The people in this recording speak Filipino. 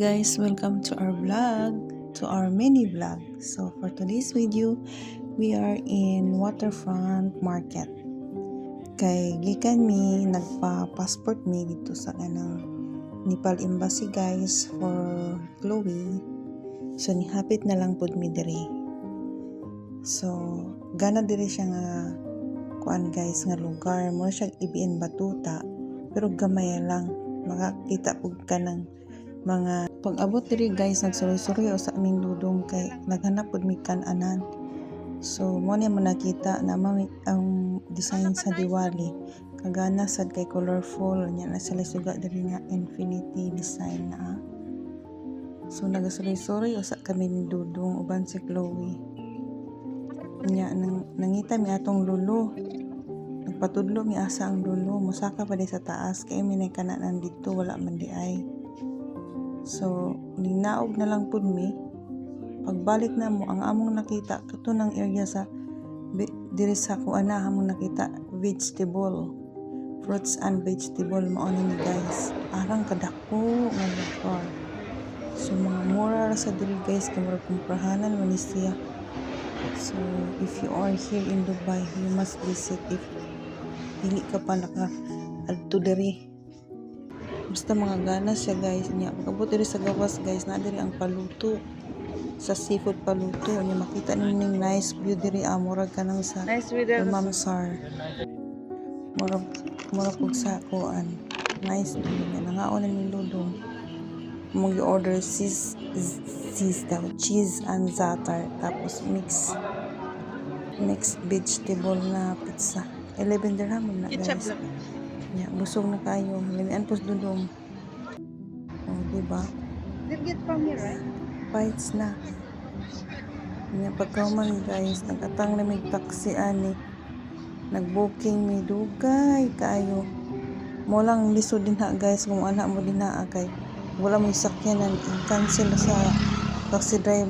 guys, welcome to our vlog, to our mini vlog. So for today's video, we are in Waterfront Market. Kay gikan mi nagpa-passport mi dito sa kanang Nepal Embassy guys for Chloe. So nihapit na lang pud mi diri. So gana diri siya nga kuan guys nga lugar, mo siya ibiin batuta pero gamay lang makakita pud ka ng mga pag-abot diri guys. Nagsuroy-suroy sa aming dudong kay naghanap pud mi kan-anan. So mo ni man nakita na ang design sa Diwali kagana sad kay colorful nya na sila suga diri nga infinity design na. So nagasuroy-suroy usa kami ni dudong uban si Chloe nya nangita mi atong lulo. Nagpatudlo mi asa ang lulo, musaka pa di sa taas kay mi kanan dito wala man di ay. So ninaog na lang pud mi. Pagbalik na mo ang among nakita kato ng area sa diri sa kuana among nakita vegetable, fruits and vegetable mao ni guys. Arang kadako nga lugar. So mga mura ra sa diri guys kay murag kumprahanan man ni siya. So if you are here in Dubai, you must visit if dili ka pa naka adto diri. Basta mga ganas siya guys niya. Pagabot diri sa gawas guys, na diri ang paluto sa seafood paluto niya. Makita ninyo yung nice view diri murag kanang sa Mamsar. Murag pug sa kuan. Nice view niya. Nangaon ni ludong. Mong i-order cheese and zatar tapos mix vegetable na pizza. 11 dirham na guys. Ya, busog na kayo. Lamian pos dudong. Oh, diba? They'll get from here, right? Bites na. Nya pagkauman guys, nagatang na may taxi ani. Nag-booking mi dugay kayo. Mo lang lisod din ha guys kung anak mo din na kay wala mo sakyanan. I-cancel sa taxi driver.